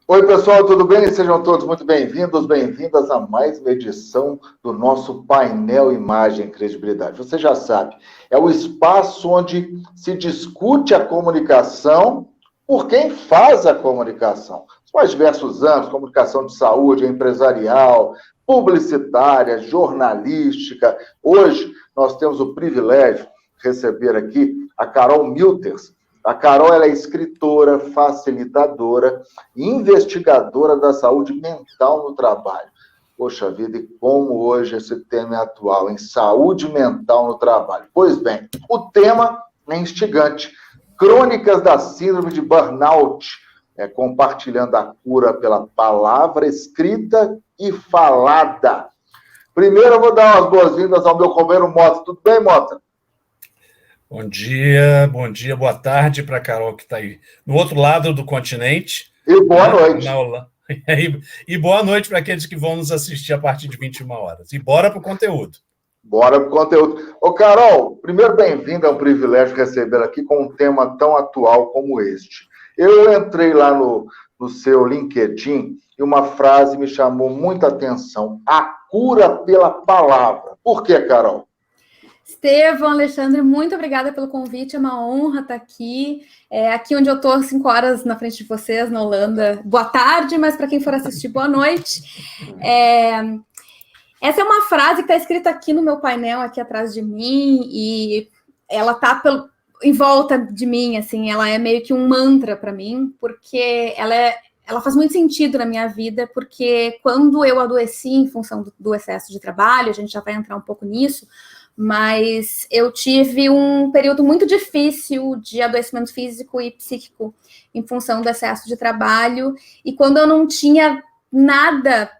Oi, pessoal, tudo bem? Sejam todos muito bem-vindos, bem-vindas a mais uma edição do nosso painel Imagem e Credibilidade. Você já sabe, é o espaço onde se discute a comunicação por quem faz a comunicação. Os mais diversos âmbitos, comunicação de saúde, empresarial, publicitária, jornalística. Hoje nós temos o privilégio de receber aqui a Carol Milters. A Carol ela é escritora, facilitadora e investigadora da saúde mental no trabalho. Poxa vida, e como hoje esse tema é atual, em saúde mental no trabalho. Pois bem, o tema é instigante. Crônicas da síndrome de burnout, compartilhando a cura pela palavra escrita e falada. Primeiro eu vou dar umas boas-vindas ao meu companheiro Mota. Tudo bem, Mota? Bom dia, boa tarde para a Carol que está aí no outro lado do continente. E boa noite. E boa noite para aqueles que vão nos assistir a partir de 21 horas. E bora para o conteúdo. Bora para o conteúdo. Ô, Carol, primeiro bem-vinda, é um privilégio receber aqui com um tema tão atual como este. Eu entrei lá no seu LinkedIn e uma frase me chamou muita atenção. A cura pela palavra. Por quê, Carol? Estevão, Alexandre, muito obrigada pelo convite, é uma honra estar aqui. Aqui onde eu estou, 5 horas na frente de vocês, na Holanda. Boa tarde, mas para quem for assistir, boa noite. Essa é uma frase que está escrita aqui no meu painel, aqui atrás de mim, e ela está em volta de mim, assim, ela é meio que um mantra para mim, porque ela faz muito sentido na minha vida, porque quando eu adoeci em função do excesso de trabalho, a gente já vai entrar um pouco nisso, mas eu tive um período muito difícil de adoecimento físico e psíquico em função do excesso de trabalho, e quando eu não tinha nada,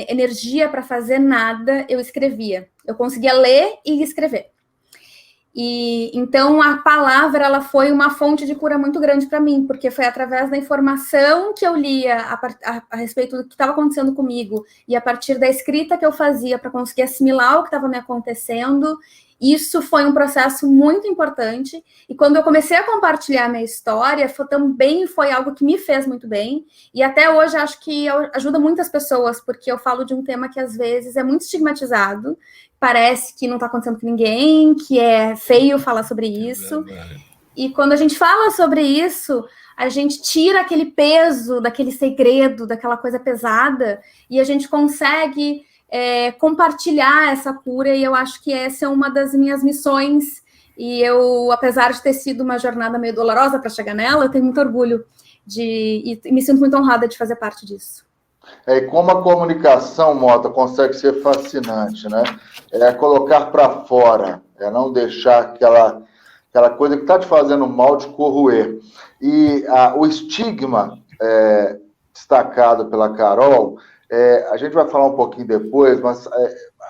energia para fazer nada, eu escrevia. Eu conseguia ler e escrever. E então a palavra ela foi uma fonte de cura muito grande para mim, porque foi através da informação que eu lia a respeito do que estava acontecendo comigo e a partir da escrita que eu fazia para conseguir assimilar o que estava me acontecendo. Isso foi um processo muito importante, e quando eu comecei a compartilhar a minha história, também foi algo que me fez muito bem, e até hoje acho que ajuda muitas pessoas, porque eu falo de um tema que às vezes é muito estigmatizado, parece que não está acontecendo com ninguém, que é feio falar sobre isso, e quando a gente fala sobre isso, a gente tira aquele peso, daquele segredo, daquela coisa pesada, e a gente consegue compartilhar essa cura, e eu acho que essa é uma das minhas missões, e eu, apesar de ter sido uma jornada meio dolorosa para chegar nela, eu tenho muito orgulho e me sinto muito honrada de fazer parte disso. E como a comunicação, Mota, consegue ser fascinante, né? Colocar para fora, não deixar aquela coisa que está te fazendo mal de corroer. E o estigma destacado pela Carol, a gente vai falar um pouquinho depois, mas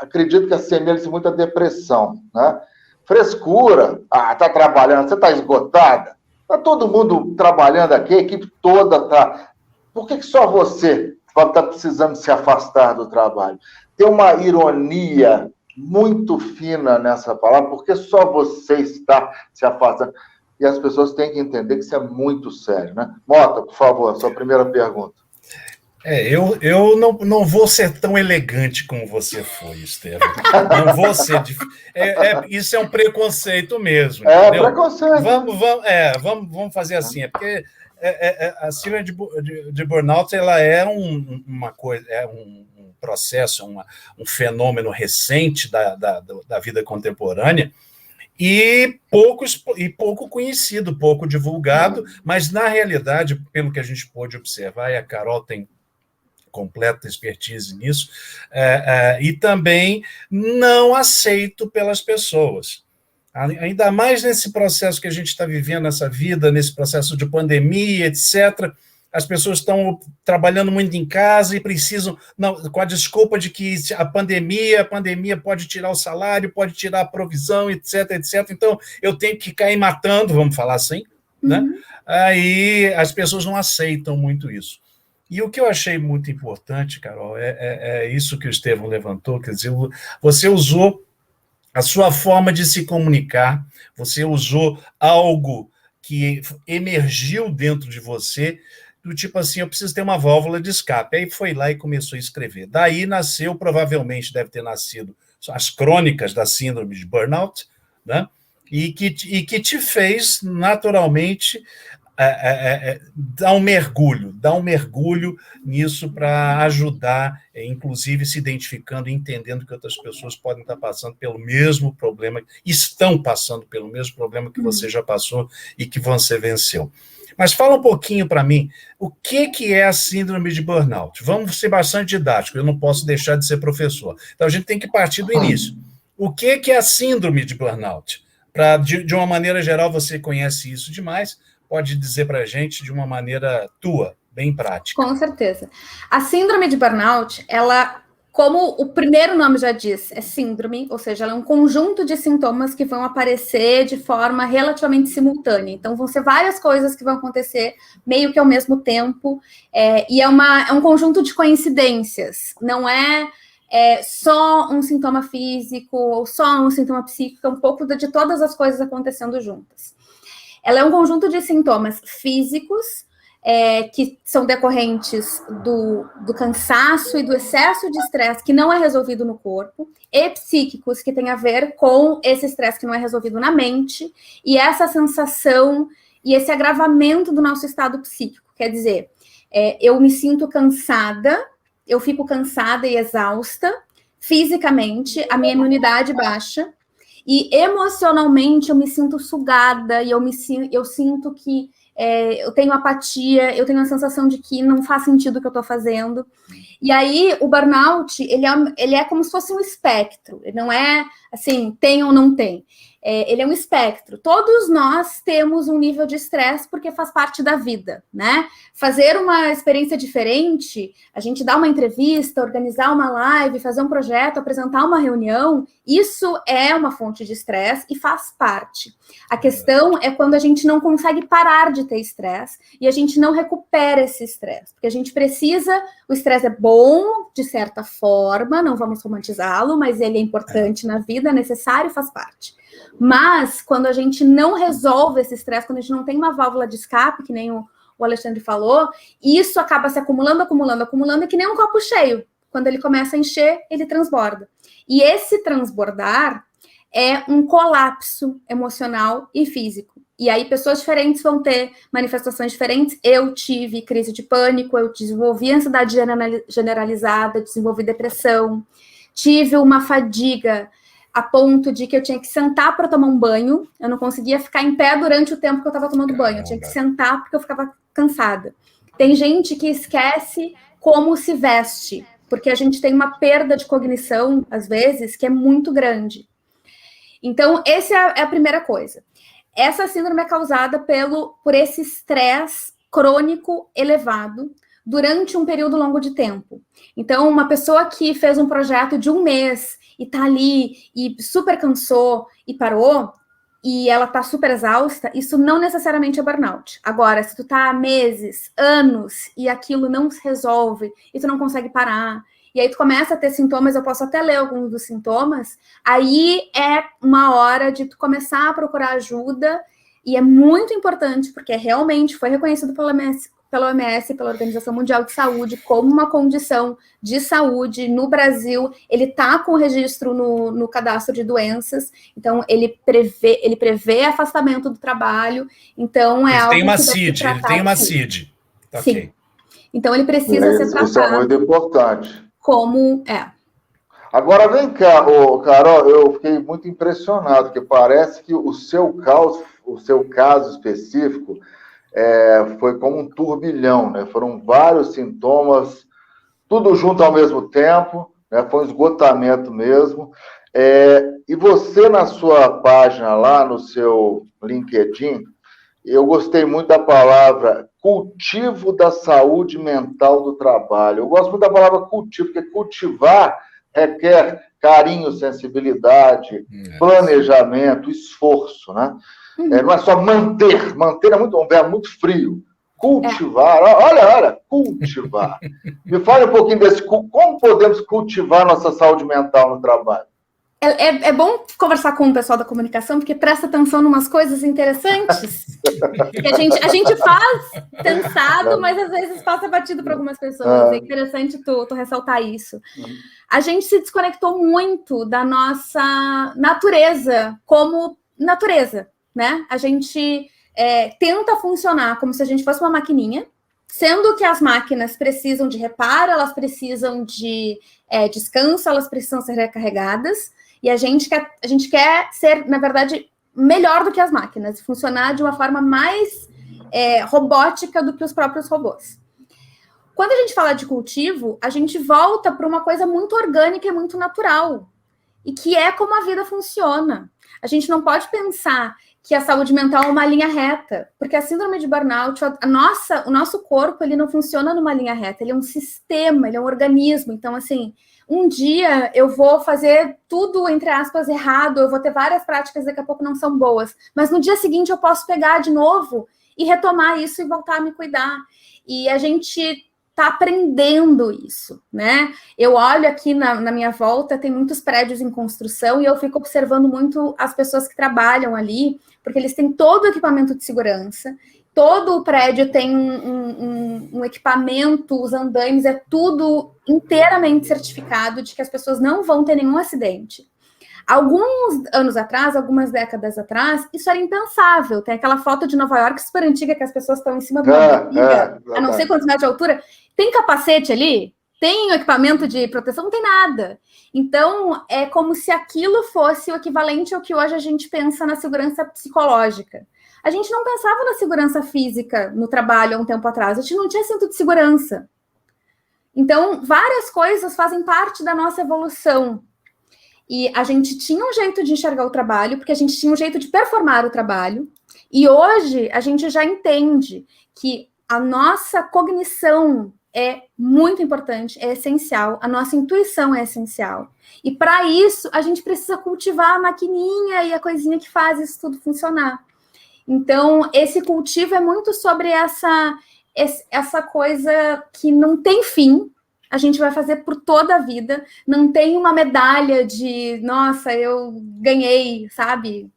acredito que assemelha-se muito à depressão, né? Frescura, tá trabalhando, você está esgotada? Está todo mundo trabalhando aqui, a equipe toda está... Por que só você está precisando se afastar do trabalho? Tem uma ironia muito fina nessa palavra, porque só você está se afastando. E as pessoas têm que entender que isso é muito sério, né? Mota, por favor, sua primeira pergunta. Eu não vou ser tão elegante como você foi, Estevão. Não vou ser... Isso é um preconceito mesmo. Entendeu? Preconceito. Vamos fazer assim. Porque a síndrome de burnout ela é uma coisa, um processo, um fenômeno recente da vida contemporânea e pouco conhecido, pouco divulgado, mas na realidade, pelo que a gente pôde observar, e a Carol tem completa expertise nisso, e também não aceito pelas pessoas. Ainda mais nesse processo que a gente está vivendo nessa vida, nesse processo de pandemia, etc., as pessoas estão trabalhando muito em casa e precisam, com a desculpa de que a pandemia pode tirar o salário, pode tirar a provisão, etc., etc. Então, eu tenho que cair matando, vamos falar assim, né? Aí as pessoas não aceitam muito isso. E o que eu achei muito importante, Carol, é isso que o Estevão levantou, quer dizer, você usou a sua forma de se comunicar, você usou algo que emergiu dentro de você, do tipo assim, eu preciso ter uma válvula de escape. Aí foi lá e começou a escrever. Daí nasceu, provavelmente deve ter nascido, as crônicas da síndrome de burnout, né? E que te fez, naturalmente, dar um mergulho nisso para ajudar, inclusive se identificando e entendendo que outras pessoas podem estar passando pelo mesmo problema, estão passando pelo mesmo problema que você já passou e que você venceu. Mas fala um pouquinho para mim, o que é a síndrome de burnout? Vamos ser bastante didáticos, eu não posso deixar de ser professor. Então, a gente tem que partir do início. O que é a síndrome de burnout? De uma maneira geral, você conhece isso demais, pode dizer para a gente de uma maneira tua, bem prática. Com certeza. A síndrome de burnout, ela, como o primeiro nome já diz, é síndrome, ou seja, ela é um conjunto de sintomas que vão aparecer de forma relativamente simultânea. Então, vão ser várias coisas que vão acontecer meio que ao mesmo tempo, e é um conjunto de coincidências, não é só um sintoma físico ou só um sintoma psíquico, é um pouco de todas as coisas acontecendo juntas. Ela é um conjunto de sintomas físicos, que são decorrentes do cansaço e do excesso de estresse que não é resolvido no corpo, e psíquicos, que tem a ver com esse estresse que não é resolvido na mente, e essa sensação e esse agravamento do nosso estado psíquico. Quer dizer, eu me sinto cansada, eu fico cansada e exausta, fisicamente, a minha imunidade baixa, e emocionalmente eu me sinto sugada, e eu sinto que eu tenho apatia, eu tenho a sensação de que não faz sentido o que eu estou fazendo. E aí, o burnout, ele é como se fosse um espectro. Ele não é, assim, tem ou não tem. Ele é um espectro. Todos nós temos um nível de estresse porque faz parte da vida, né? Fazer uma experiência diferente, a gente dar uma entrevista, organizar uma live, fazer um projeto, apresentar uma reunião, isso é uma fonte de estresse e faz parte. A questão é quando a gente não consegue parar de ter estresse e a gente não recupera esse estresse, porque a gente precisa, o estresse é bom, de certa forma, não vamos romantizá-lo, mas ele é importante na vida, é necessário, faz parte. Mas, quando a gente não resolve esse estresse, quando a gente não tem uma válvula de escape, que nem o Alexandre falou, isso acaba se acumulando, é que nem um copo cheio. Quando ele começa a encher, ele transborda. E esse transbordar é um colapso emocional e físico. E aí, pessoas diferentes vão ter manifestações diferentes. Eu tive crise de pânico, eu desenvolvi ansiedade generalizada, desenvolvi depressão, tive uma fadiga a ponto de que eu tinha que sentar para tomar um banho, eu não conseguia ficar em pé durante o tempo que eu estava tomando banho, eu tinha que sentar porque eu ficava cansada. Tem gente que esquece como se veste, porque a gente tem uma perda de cognição, às vezes, que é muito grande. Então, essa é a primeira coisa. Essa síndrome é causada por esse estresse crônico elevado durante um período longo de tempo. Então, uma pessoa que fez um projeto de 1 mês e tá ali e super cansou e parou, e ela tá super exausta, isso não necessariamente é burnout. Agora, se tu tá há meses, anos, e aquilo não se resolve, e tu não consegue parar, e aí tu começa a ter sintomas, eu posso até ler alguns dos sintomas, aí é uma hora de tu começar a procurar ajuda, e é muito importante, porque realmente foi reconhecido pela OMS, pela Organização Mundial de Saúde, como uma condição de saúde no Brasil. Ele está com registro no cadastro de doenças, então ele prevê afastamento do trabalho, então é algo tem uma que CID, ele tem uma CID. Sim. Okay. Então ele precisa ser tratado. Isso é muito importante. Como é. Agora vem cá, Carol, eu fiquei muito impressionado, porque parece que o seu caso específico foi como um turbilhão, né? Foram vários sintomas, tudo junto ao mesmo tempo, né? Foi um esgotamento mesmo. E você, na sua página lá, no seu LinkedIn, eu gostei muito da palavra cultivo da saúde mental do trabalho. Eu gosto muito da palavra cultivo, porque cultivar requer carinho, sensibilidade, planejamento, esforço, né? Não é só manter. Manter é um verbo muito frio. Cultivar, olha, cultivar. Me fale um pouquinho como podemos cultivar nossa saúde mental no trabalho. É bom conversar com o pessoal da comunicação, porque presta atenção em umas coisas interessantes que a gente faz pensado, mas às vezes passa batido para algumas pessoas. É interessante tu ressaltar isso. A gente se desconectou muito da nossa natureza como natureza, né? A gente tenta funcionar como se a gente fosse uma maquininha, sendo que as máquinas precisam de reparo, elas precisam de descanso, elas precisam ser recarregadas. E a gente quer ser, na verdade, melhor do que as máquinas, funcionar de uma forma mais robótica do que os próprios robôs. Quando a gente fala de cultivo, a gente volta para uma coisa muito orgânica e muito natural, e que é como a vida funciona. A gente não pode pensar que a saúde mental é uma linha reta, porque a síndrome de burnout, o nosso corpo, ele não funciona numa linha reta, ele é um sistema, ele é um organismo. Então, assim, um dia eu vou fazer tudo, entre aspas, errado, eu vou ter várias práticas que daqui a pouco não são boas, mas no dia seguinte eu posso pegar de novo e retomar isso e voltar a me cuidar. E a gente está aprendendo isso, né? Eu olho aqui na minha volta, tem muitos prédios em construção e eu fico observando muito as pessoas que trabalham ali, porque eles têm todo o equipamento de segurança, todo o prédio tem um equipamento, os andaimes, é tudo inteiramente certificado de que as pessoas não vão ter nenhum acidente. Alguns anos atrás, algumas décadas atrás, isso era impensável. Tem aquela foto de Nova York super antiga que as pessoas estão em cima de uma barriga, a não sei quantos metros de altura. Tem capacete ali? Tem equipamento de proteção? Não tem nada. Então, é como se aquilo fosse o equivalente ao que hoje a gente pensa na segurança psicológica. A gente não pensava na segurança física no trabalho há um tempo atrás. A gente não tinha cinto de segurança. Então, várias coisas fazem parte da nossa evolução. E a gente tinha um jeito de enxergar o trabalho, porque a gente tinha um jeito de performar o trabalho. E hoje, a gente já entende que a nossa cognição é muito importante, é essencial. A nossa intuição é essencial. E, para isso, a gente precisa cultivar a maquininha e a coisinha que faz isso tudo funcionar. Então, esse cultivo é muito sobre essa coisa que não tem fim, a gente vai fazer por toda a vida, não tem uma medalha de, nossa, eu ganhei, sabe?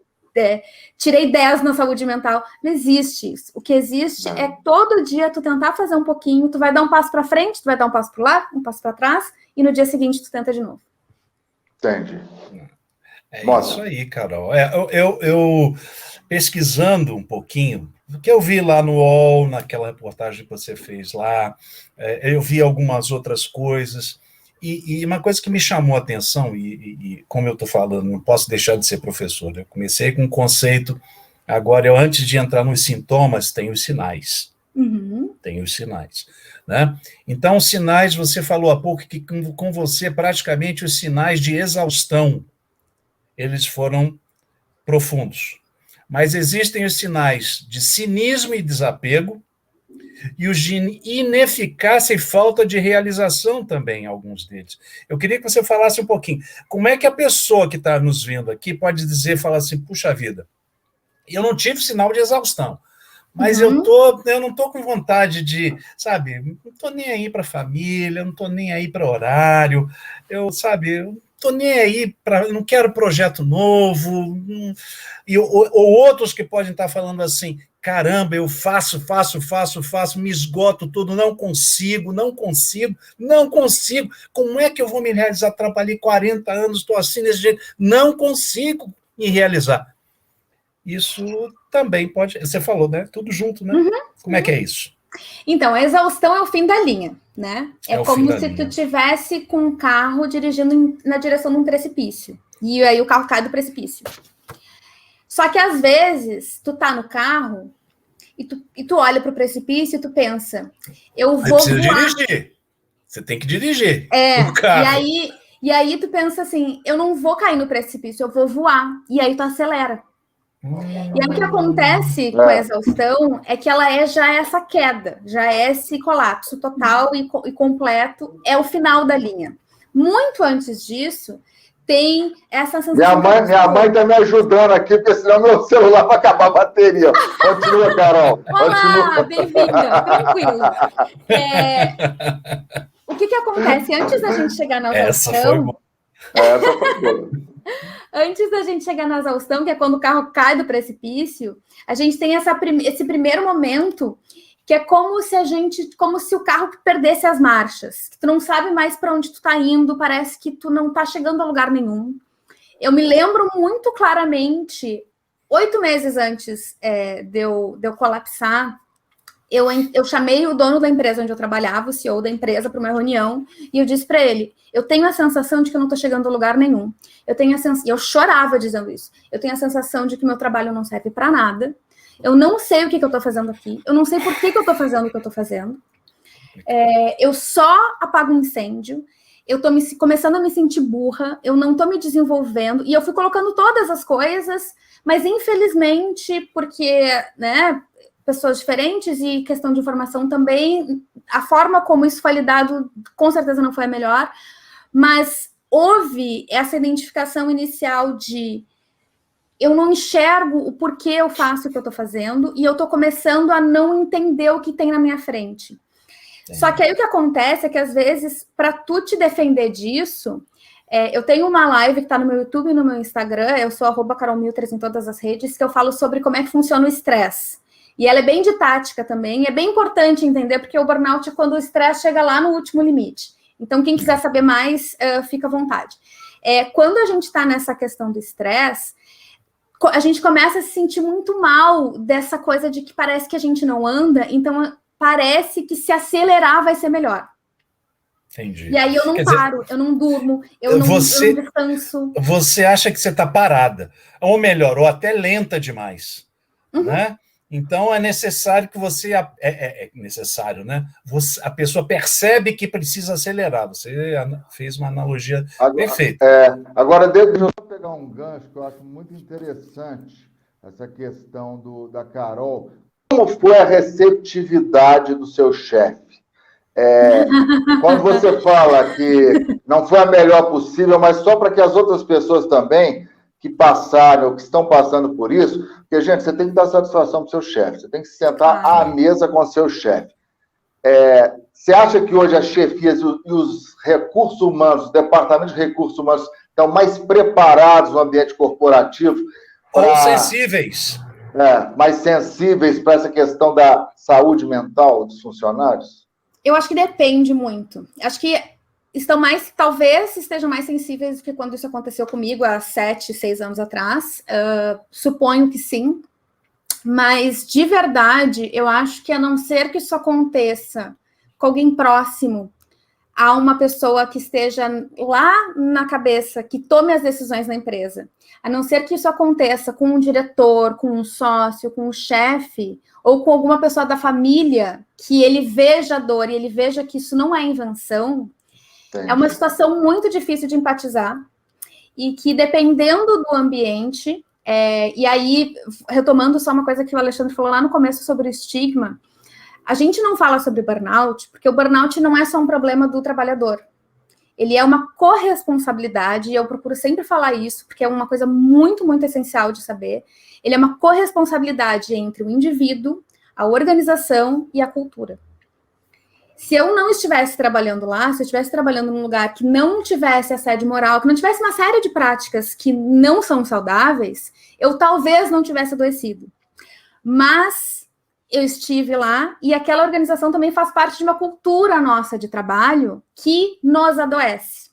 Tirei 10 na saúde mental. Não existe isso. O que existe é todo dia tu tentar fazer um pouquinho, tu vai dar um passo para frente, tu vai dar um passo para o lado, um passo para trás, e no dia seguinte tu tenta de novo. Entendi. Isso aí, Carol. Eu pesquisando um pouquinho, o que eu vi lá no UOL, naquela reportagem que você fez lá, eu vi algumas outras coisas, e uma coisa que me chamou a atenção, e como eu estou falando, não posso deixar de ser professor, eu comecei com um conceito, agora antes de entrar nos sintomas, tem os sinais. Tem os sinais. Né? Então, os sinais, você falou há pouco que com você, praticamente, os sinais de exaustão, eles foram profundos. Mas existem os sinais de cinismo e desapego, e os de ineficácia e falta de realização também, alguns deles. Eu queria que você falasse um pouquinho, como é que a pessoa que está nos vendo aqui pode falar assim, puxa vida, eu não tive sinal de exaustão, mas eu não estou com vontade de, sabe, não estou nem aí para a família, não estou nem aí para horário, eu não estou nem aí não quero projeto novo, ou outros que podem estar falando assim, caramba, eu faço, me esgoto tudo, não consigo, como é que eu vou me realizar? Trabalhei 40 anos, estou assim desse jeito, não consigo me realizar. Isso também pode, você falou, né? Tudo junto, né? Como é que é isso? Então, a exaustão é o fim da linha, né? É como se tu tivesse com um carro dirigindo na direção de um precipício. E aí o carro cai do precipício. Só que, às vezes, tu tá no carro e tu olha pro precipício e tu pensa, eu vou voar. Dirigir. Você tem que dirigir o carro. E aí tu pensa assim, eu não vou cair no precipício, eu vou voar. E aí tu acelera. E aí o que acontece com a exaustão é que ela já é essa queda, já é esse colapso total e completo, é o final da linha. Muito antes disso, tem essa sensação... Minha mãe está me ajudando aqui, porque senão meu celular vai acabar a bateria. Continua, Carol. Olá, bem-vinda, tranquilo. O que acontece? Antes da gente chegar na exaustão... Essa foi boa. antes da gente chegar na exaustão, que é quando o carro cai do precipício, a gente tem esse primeiro momento que é como se o carro perdesse as marchas, que tu não sabe mais para onde tu tá indo, parece que tu não tá chegando a lugar nenhum. Eu me lembro muito claramente, 8 meses antes de eu colapsar, eu chamei o dono da empresa onde eu trabalhava, o CEO da empresa, para uma reunião, e eu disse para ele, eu tenho a sensação de que eu não estou chegando a lugar nenhum. E eu chorava dizendo isso. Eu tenho a sensação de que meu trabalho não serve para nada. Eu não sei o que eu estou fazendo aqui. Eu não sei por que eu estou fazendo o que eu estou fazendo. Eu só apago um incêndio. Eu estou começando a me sentir burra. Eu não estou me desenvolvendo. E eu fui colocando todas as coisas, mas infelizmente, porque, né, pessoas diferentes e questão de informação também, a forma como isso foi lidado com certeza não foi a melhor, mas houve essa identificação inicial de eu não enxergo o porquê eu faço o que eu estou fazendo e eu estou começando a não entender o que tem na minha frente. Só que aí o que acontece é que às vezes, para tu te defender disso, eu tenho uma live que está no meu YouTube e no meu Instagram, eu sou @carolmiltres em todas as redes, que eu falo sobre como é que funciona o estresse. E ela é bem didática também, é bem importante entender, porque o burnout é quando o estresse chega lá no último limite. Então, quem quiser saber mais, fica à vontade. Quando a gente está nessa questão do estresse, a gente começa a se sentir muito mal dessa coisa de que parece que a gente não anda, então parece que se acelerar vai ser melhor. Entendi. E aí eu não paro, eu não durmo, eu não descanso. Você acha que você está parada, ou melhor, ou até lenta demais, né? Então é necessário que você... É necessário, né? A pessoa percebe que precisa acelerar. Você fez uma analogia perfeita. Agora, deixa eu pegar um gancho que eu acho muito interessante, essa questão da Carol. Como foi a receptividade do seu chefe? Quando você fala que não foi a melhor possível, mas só para que as outras pessoas também que passaram ou que estão passando por isso, porque, gente, você tem que dar satisfação para o seu chefe, você tem que sentar à mesa com o seu chefe. Você acha que hoje as chefias e os recursos humanos, os departamentos de recursos humanos, estão mais preparados no ambiente corporativo? Ou sensíveis. Mais sensíveis para essa questão da saúde mental dos funcionários? Eu acho que depende muito. Acho que talvez estejam mais sensíveis do que quando isso aconteceu comigo há 7, 6 anos atrás. Suponho que sim. Mas, de verdade, eu acho que a não ser que isso aconteça com alguém próximo a uma pessoa que esteja lá na cabeça, que tome as decisões na empresa, a não ser que isso aconteça com um diretor, com um sócio, com um chefe, ou com alguma pessoa da família, que ele veja a dor e ele veja que isso não é invenção, é uma situação muito difícil de empatizar, e que dependendo do ambiente, e aí, retomando só uma coisa que o Alexandre falou lá no começo sobre o estigma, a gente não fala sobre burnout, porque o burnout não é só um problema do trabalhador. Ele é uma corresponsabilidade, e eu procuro sempre falar isso, porque é uma coisa muito, muito essencial de saber. Ele é uma corresponsabilidade entre o indivíduo, a organização e a cultura. Se eu não estivesse trabalhando lá, se eu estivesse trabalhando num lugar que não tivesse assédio moral, que não tivesse uma série de práticas que não são saudáveis, eu talvez não tivesse adoecido. Mas eu estive lá e aquela organização também faz parte de uma cultura nossa de trabalho que nos adoece.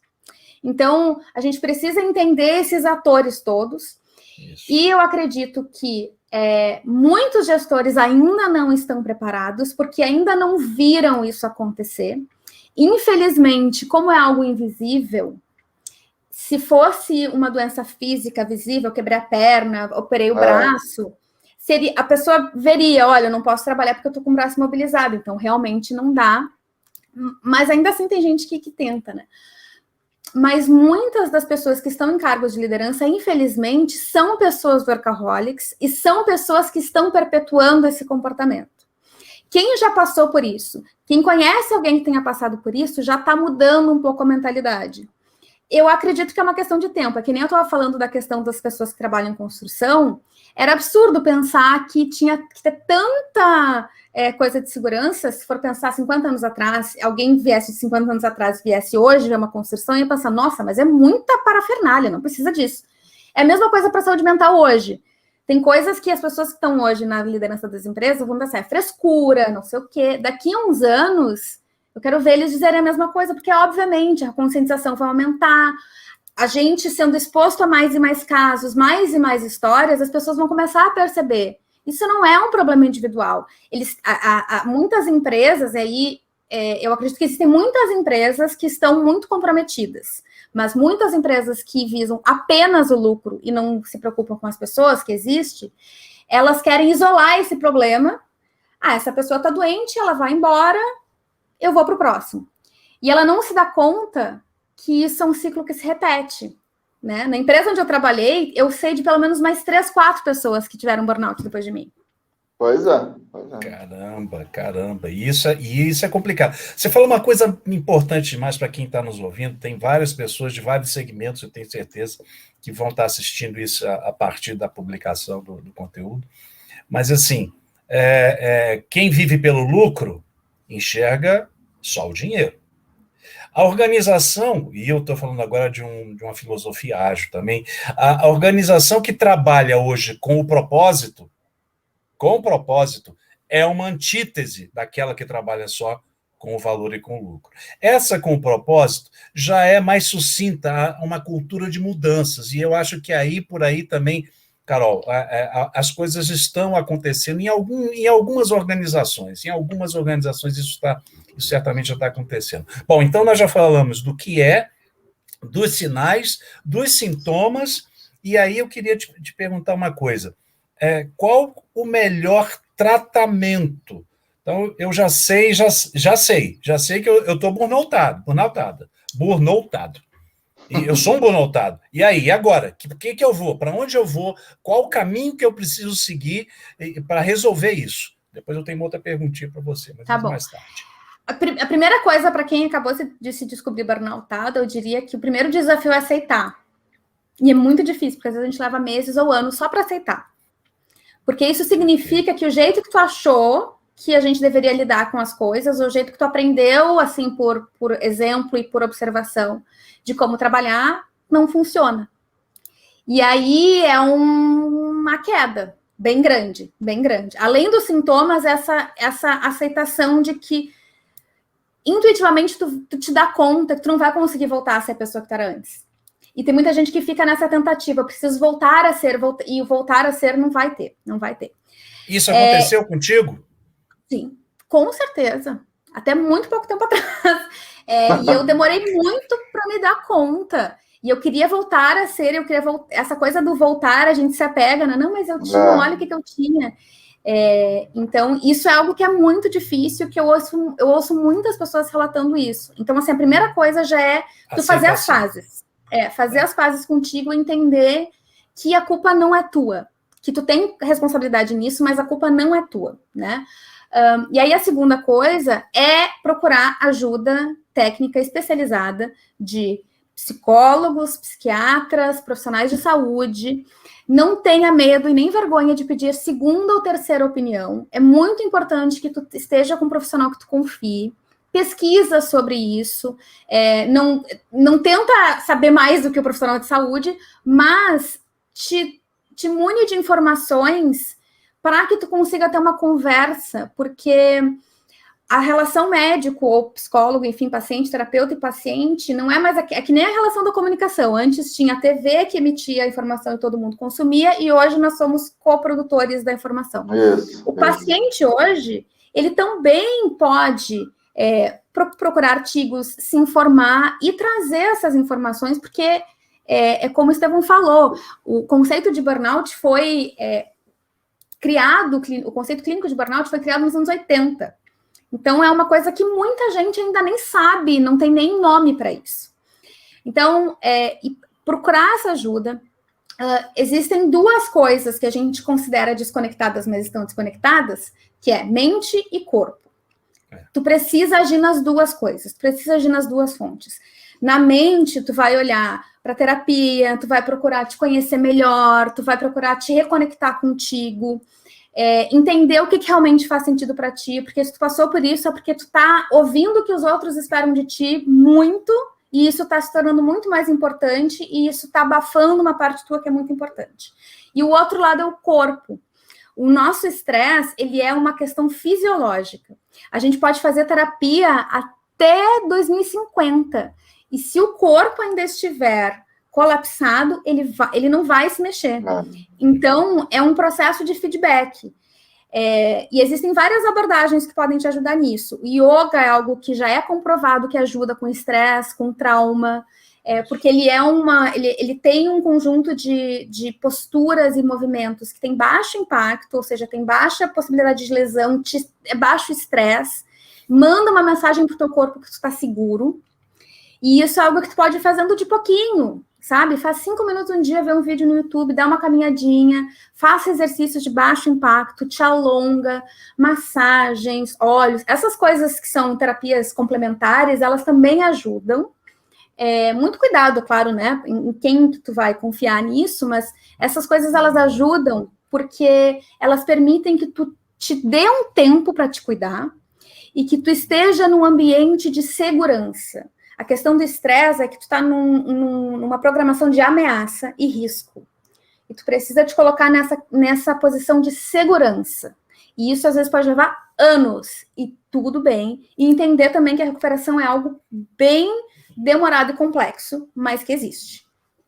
Então, a gente precisa entender esses atores todos. Isso. E eu acredito que muitos gestores ainda não estão preparados, porque ainda não viram isso acontecer. Infelizmente, como é algo invisível, se fosse uma doença física visível, quebrei a perna, operei o braço, a pessoa veria, olha, eu não posso trabalhar porque eu estou com o braço imobilizado, então realmente não dá. Mas ainda assim tem gente que tenta, né? Mas muitas das pessoas que estão em cargos de liderança, infelizmente, são pessoas workaholics e são pessoas que estão perpetuando esse comportamento. Quem já passou por isso, quem conhece alguém que tenha passado por isso, já está mudando um pouco a mentalidade. Eu acredito que é uma questão de tempo. É que nem eu estava falando da questão das pessoas que trabalham em construção. Era absurdo pensar que tinha que ter tanta coisa de segurança. Se for pensar 50 anos atrás, alguém viesse de 50 anos atrás, viesse hoje ver uma construção e ia pensar, nossa, mas é muita parafernália, não precisa disso. É a mesma coisa para a saúde mental hoje. Tem coisas que as pessoas que estão hoje na liderança das empresas vão pensar, é frescura, não sei o quê. Daqui a uns anos, eu quero ver eles dizerem a mesma coisa, porque, obviamente, a conscientização vai aumentar, a gente sendo exposto a mais e mais casos, mais e mais histórias, as pessoas vão começar a perceber. Isso não é um problema individual. Muitas empresas, eu acredito que existem muitas empresas que estão muito comprometidas, mas muitas empresas que visam apenas o lucro e não se preocupam com as pessoas que existem, elas querem isolar esse problema. Essa pessoa está doente, ela vai embora, eu vou para o próximo. E ela não se dá conta que isso é um ciclo que se repete. Né? Na empresa onde eu trabalhei, eu sei de pelo menos mais 3, 4 pessoas que tiveram burnout depois de mim. Pois é. Caramba. E isso é complicado. Você falou uma coisa importante demais para quem está nos ouvindo. Tem várias pessoas de vários segmentos, eu tenho certeza, que vão estar assistindo isso a partir da publicação do conteúdo. Mas, assim, quem vive pelo lucro enxerga só o dinheiro. A organização, e eu estou falando agora de uma filosofia ágil também, a organização que trabalha hoje com o propósito, é uma antítese daquela que trabalha só com o valor e com o lucro. Essa com o propósito já é mais sucinta a uma cultura de mudanças, e eu acho que por aí também, Carol, as coisas estão acontecendo em algumas organizações. Em algumas organizações isso certamente já está acontecendo. Bom, então nós já falamos do que dos sinais, dos sintomas, e aí eu queria te perguntar uma coisa. Qual o melhor tratamento? Então, eu já sei que eu estou burnoutado. E eu sou um burnoutado. E aí, e agora? O que eu vou? Para onde eu vou? Qual o caminho que eu preciso seguir para resolver isso? Depois eu tenho uma outra perguntinha para você, mas mais tarde. A primeira coisa, para quem acabou de se descobrir burnoutado, eu diria que o primeiro desafio é aceitar. E é muito difícil, porque às vezes a gente leva meses ou anos só para aceitar. Porque isso significa que o jeito que tu achou que a gente deveria lidar com as coisas, o jeito que tu aprendeu, assim, por exemplo e por observação, de como trabalhar, não funciona. E aí é uma queda bem grande, bem grande. Além dos sintomas, essa aceitação de que intuitivamente tu te dá conta que tu não vai conseguir voltar a ser a pessoa que tu era antes. E tem muita gente que fica nessa tentativa, eu preciso voltar a ser, e o voltar a ser não vai ter. Isso aconteceu contigo? Sim, com certeza. Até muito pouco tempo atrás. E eu demorei muito para me dar conta. E eu queria voltar a ser, essa coisa do voltar, a gente se apega, né? Não, mas eu tinha, olha o que eu tinha. Então, isso é algo que é muito difícil, que eu ouço muitas pessoas relatando isso. Então, assim, a primeira coisa já é tu fazer as pazes. Fazer as pazes contigo, entender que a culpa não é tua. Que tu tem responsabilidade nisso, mas a culpa não é tua, né? E aí a segunda coisa é procurar ajuda técnica especializada de psicólogos, psiquiatras, profissionais de saúde. Não tenha medo e nem vergonha de pedir segunda ou terceira opinião. É muito importante que tu esteja com um profissional que tu confie. Pesquisa sobre isso. Não tenta saber mais do que o profissional de saúde, mas te mune de informações para que tu consiga ter uma conversa, porque a relação médico ou psicólogo, enfim, paciente, terapeuta e paciente, não é mais... É que nem a relação da comunicação. Antes tinha a TV que emitia a informação e todo mundo consumia, e hoje nós somos coprodutores da informação. O paciente hoje, ele também pode procurar artigos, se informar e trazer essas informações, porque como o Estevão falou, o conceito de burnout foi criado, o conceito clínico de burnout foi criado nos anos 80. Então, é uma coisa que muita gente ainda nem sabe, não tem nem nome para isso. Então, procurar essa ajuda. Existem duas coisas que a gente considera desconectadas, mas estão desconectadas, que é mente e corpo. Tu precisa agir nas duas coisas, tu precisa agir nas duas fontes. Na mente, tu vai olhar para terapia, tu vai procurar te conhecer melhor, tu vai procurar te reconectar contigo, entender o que realmente faz sentido para ti, porque se tu passou por isso é porque tu tá ouvindo o que os outros esperam de ti muito e isso está se tornando muito mais importante, e isso está abafando uma parte tua que é muito importante. E o outro lado é o corpo. O nosso estresse, ele é uma questão fisiológica. A gente pode fazer terapia até 2050, e se o corpo ainda estiver colapsado, ele não vai se mexer. Então, é um processo de feedback. E existem várias abordagens que podem te ajudar nisso. O yoga é algo que já é comprovado que ajuda com estresse, com trauma, porque ele tem um conjunto de posturas e movimentos que tem baixo impacto, ou seja, tem baixa possibilidade de lesão, baixo estresse, manda uma mensagem para o teu corpo que tu está seguro, e isso é algo que tu pode ir fazendo de pouquinho, sabe? Faz 5 minutos um dia, vê um vídeo no YouTube, dá uma caminhadinha, faça exercícios de baixo impacto, te alonga, massagens, óleos, essas coisas que são terapias complementares, elas também ajudam. Muito cuidado, claro, né? Em quem tu vai confiar nisso, mas essas coisas, elas ajudam porque elas permitem que tu te dê um tempo para te cuidar e que tu esteja num ambiente de segurança. A questão do estresse é que tu está numa programação de ameaça e risco. E tu precisa te colocar nessa posição de segurança. E isso, às vezes, pode levar anos. E tudo bem. E entender também que a recuperação é algo bem demorado e complexo, mas que existe.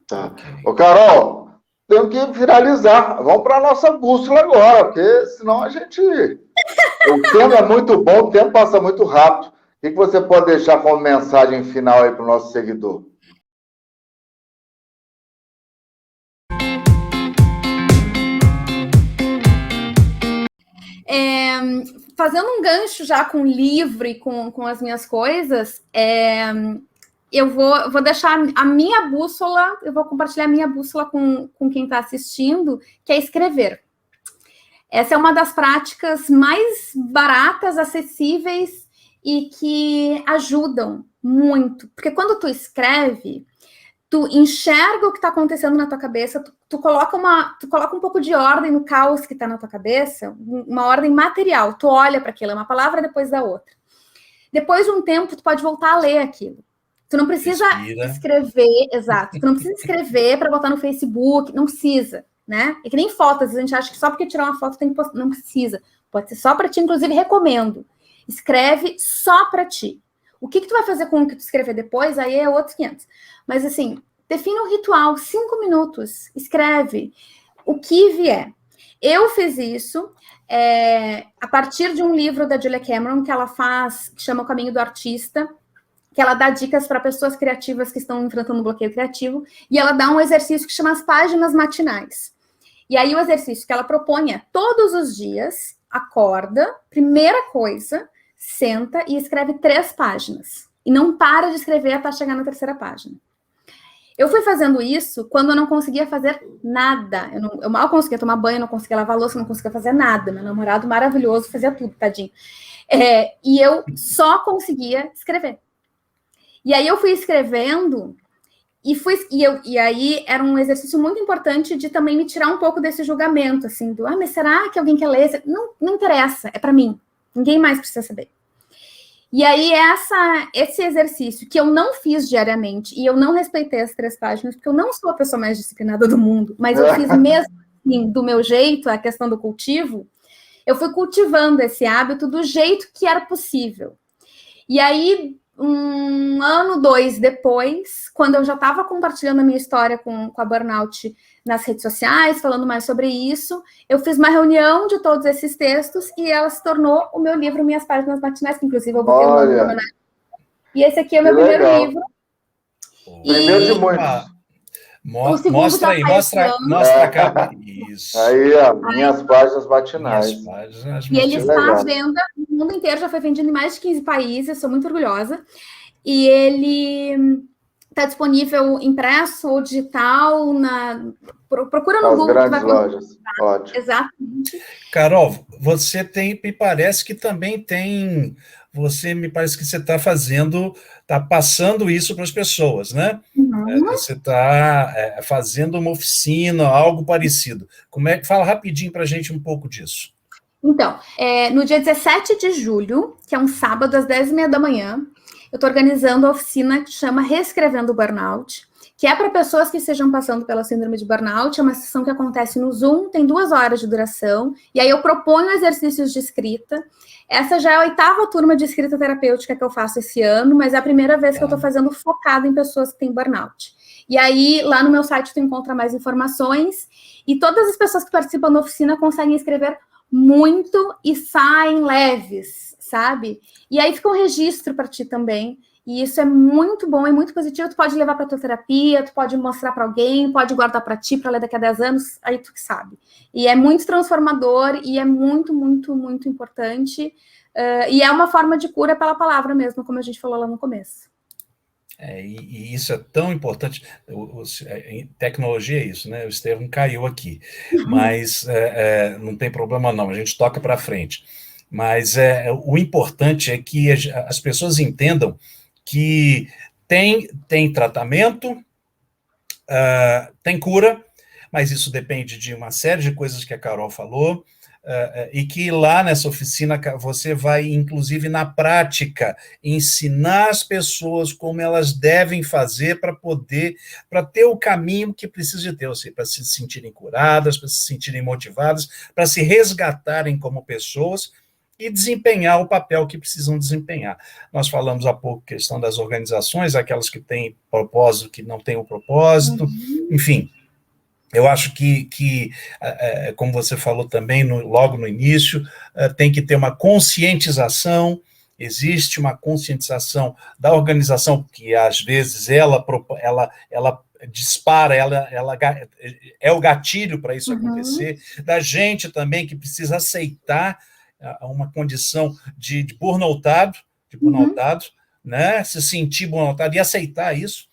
Tá. Ô, Carol, temos que finalizar. Vamos para a nossa bússola agora, porque senão a gente... O tempo é muito bom, o tempo passa muito rápido. O que você pode deixar como mensagem final aí para o nosso seguidor? Fazendo um gancho já com o livro e com as minhas coisas, eu vou deixar a minha bússola, eu vou compartilhar a minha bússola com quem está assistindo, que é escrever. Essa é uma das práticas mais baratas, acessíveis e que ajudam muito. Porque quando tu escreve, tu enxerga o que está acontecendo na tua cabeça, tu coloca um pouco de ordem no caos que está na tua cabeça, uma ordem material. Tu olha para aquilo, é uma palavra depois da outra. Depois de um tempo, tu pode voltar a ler aquilo. Tu não precisa escrever, exato. Tu não precisa escrever para botar no Facebook, não precisa, né? É que nem fotos, a gente acha que só porque tirar uma foto tem que postar, não precisa. Pode ser só para ti, inclusive recomendo. Escreve só para ti. O que tu vai fazer com o que tu escrever depois, aí é outros 500. Mas assim, defina um ritual, 5 minutos, escreve o que vier. Eu fiz isso a partir de um livro da Julia Cameron que ela faz, que chama O Caminho do Artista, que ela dá dicas para pessoas criativas que estão enfrentando um bloqueio criativo, e ela dá um exercício que chama as páginas matinais. E aí o exercício que ela propõe é, todos os dias, acorda, primeira coisa, senta e escreve 3 páginas. E não para de escrever até chegar na 3ª página. Eu fui fazendo isso quando eu não conseguia fazer nada. Eu mal conseguia tomar banho, não conseguia lavar louça, não conseguia fazer nada. Meu namorado maravilhoso fazia tudo, tadinho. E eu só conseguia escrever. E aí eu fui escrevendo e aí era um exercício muito importante de também me tirar um pouco desse julgamento, assim, mas será que alguém quer ler? Não interessa, é para mim. Ninguém mais precisa saber. E aí esse exercício que eu não fiz diariamente e eu não respeitei as 3 páginas, porque eu não sou a pessoa mais disciplinada do mundo, mas eu fiz mesmo assim, do meu jeito, a questão do cultivo, eu fui cultivando esse hábito do jeito que era possível. E aí, 1 ano, 2 depois, quando eu já estava compartilhando a minha história com a Burnout nas redes sociais, falando mais sobre isso, eu fiz uma reunião de todos esses textos e ela se tornou o meu livro Minhas Páginas Matinais, que inclusive eu botei o nome do homenagem. E esse aqui é o meu primeiro livro. Primeiro de muitos. Mostra aí, mostra a capa. Isso. Aí, ó, Minhas Páginas Matinais. E ele está à venda no mundo inteiro, já foi vendido em mais de 15 países, sou muito orgulhosa. E ele está disponível impresso ou digital, procura no Google. Nas grandes lojas, ótimo. Exatamente. Carol, você me parece que também tem... me parece que você está passando isso para as pessoas, né? Uhum. Você está fazendo uma oficina, algo parecido. Fala rapidinho para a gente um pouco disso. Então, no dia 17 de julho, que é um sábado, às 10h30 da manhã, eu estou organizando a oficina que chama Reescrevendo o Burnout, que é para pessoas que estejam passando pela síndrome de burnout. É uma sessão que acontece no Zoom, tem 2 horas de duração, e aí eu proponho exercícios de escrita. Essa já é a 8ª turma de escrita terapêutica que eu faço esse ano, mas é a primeira vez que eu estou fazendo focado em pessoas que têm burnout. E aí, lá no meu site, tu encontra mais informações, e todas as pessoas que participam da oficina conseguem escrever muito e saem leves, sabe? E aí fica um registro para ti também. E isso é muito bom, é muito positivo. Tu pode levar para tua terapia, tu pode mostrar para alguém, pode guardar para ti, para ler daqui a 10 anos, aí tu que sabe. E é muito transformador e é muito, muito, muito importante. E é uma forma de cura pela palavra mesmo, como a gente falou lá no começo. E isso é tão importante. Tecnologia é isso, né? O Estevão caiu aqui, mas não tem problema não, a gente toca para frente. Mas o importante é que as pessoas entendam que tem tratamento, tem cura, mas isso depende de uma série de coisas que a Carol falou, e que lá nessa oficina você vai, inclusive na prática, ensinar as pessoas como elas devem fazer para ter o caminho que precisa de ter, ou seja, para se sentirem curadas, para se sentirem motivadas, para se resgatarem como pessoas e desempenhar o papel que precisam desempenhar. Nós falamos há pouco questão das organizações, aquelas que têm propósito, que não têm o propósito, enfim. Eu acho que como você falou também logo no início, tem que ter uma conscientização. Existe uma conscientização da organização, que às vezes ela dispara, ela é o gatilho para isso acontecer, da gente também que precisa aceitar uma condição de burnoutado, né? Se sentir burnoutado e aceitar isso.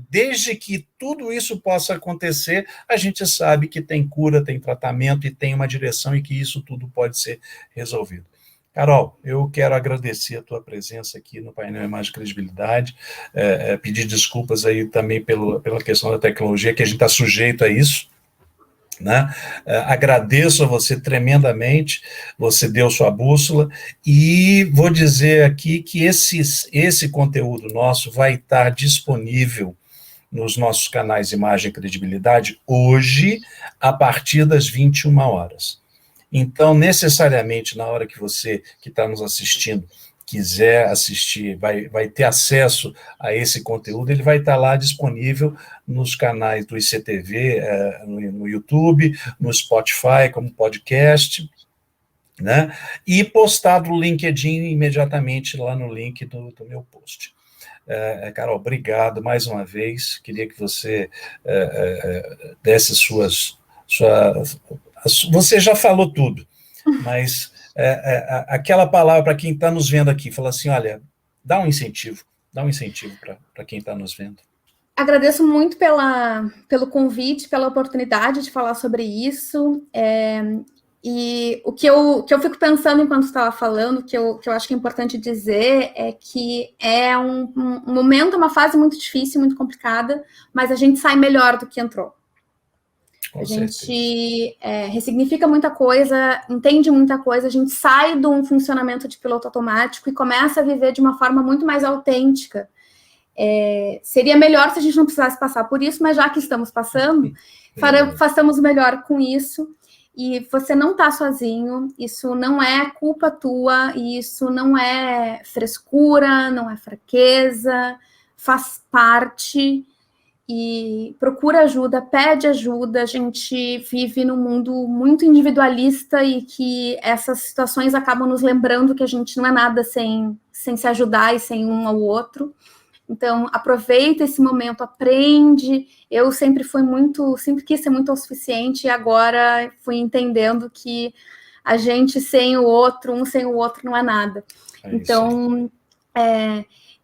Desde que tudo isso possa acontecer, a gente sabe que tem cura, tem tratamento e tem uma direção e que isso tudo pode ser resolvido. Carol, eu quero agradecer a tua presença aqui no painel Imagem e Credibilidade, pedir desculpas aí também pela questão da tecnologia, que a gente está sujeito a isso, né? Agradeço a você tremendamente, você deu sua bússola, e vou dizer aqui que esse conteúdo nosso vai estar disponível nos nossos canais Imagem e Credibilidade hoje, a partir das 21 horas. Então, necessariamente, na hora que você que está nos assistindo quiser assistir, vai ter acesso a esse conteúdo, ele vai estar lá disponível nos canais do ICTV, no YouTube, no Spotify, como podcast, né? E postado no LinkedIn imediatamente lá no link do meu post. Carol, obrigado mais uma vez. Queria que você desse você já falou tudo, mas aquela palavra para quem está nos vendo aqui, fala assim, olha, dá um incentivo para quem está nos vendo. Agradeço muito pelo convite, pela oportunidade de falar sobre isso. E o que eu fico pensando enquanto estava falando, que eu acho que é importante dizer, é que é um momento, uma fase muito difícil, muito complicada, mas a gente sai melhor do que entrou. A gente ressignifica muita coisa, entende muita coisa, a gente sai de um funcionamento de piloto automático e começa a viver de uma forma muito mais autêntica. Seria melhor se a gente não precisasse passar por isso, mas já que estamos passando, façamos o melhor com isso. E você não está sozinho, isso não é culpa tua, isso não é frescura, não é fraqueza, faz parte. E procura ajuda, pede ajuda. A gente vive num mundo muito individualista e que essas situações acabam nos lembrando que a gente não é nada sem se ajudar e sem um ao outro. Então, aproveita esse momento, aprende. Eu sempre quis ser muito autossuficiente e agora fui entendendo que a gente sem o outro, um sem o outro não é nada. Então,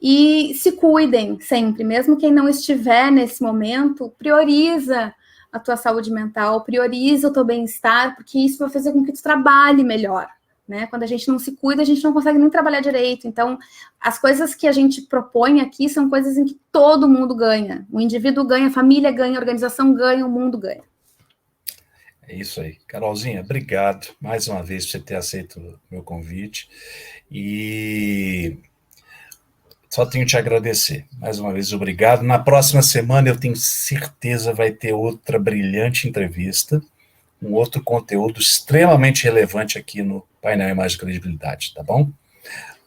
e se cuidem sempre, mesmo quem não estiver nesse momento, prioriza a tua saúde mental, prioriza o teu bem-estar, porque isso vai fazer com que tu trabalhe melhor, né? Quando a gente não se cuida, a gente não consegue nem trabalhar direito. Então, as coisas que a gente propõe aqui são coisas em que todo mundo ganha. O indivíduo ganha, a família ganha, a organização ganha, o mundo ganha. É isso aí. Carolzinha, obrigado mais uma vez por você ter aceito o meu convite. E Só tenho te agradecer. Mais uma vez, obrigado. Na próxima semana, eu tenho certeza, vai ter outra brilhante entrevista, um outro conteúdo extremamente relevante aqui no Painel Imagem e Credibilidade, tá bom?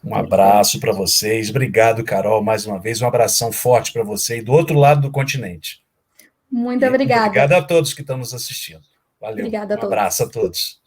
Um abraço para vocês. Obrigado, Carol, mais uma vez. Um abração forte para você e do outro lado do continente. Muito obrigada. Obrigado a todos que estão nos assistindo. Valeu. Obrigada a todos. Um abraço a todos.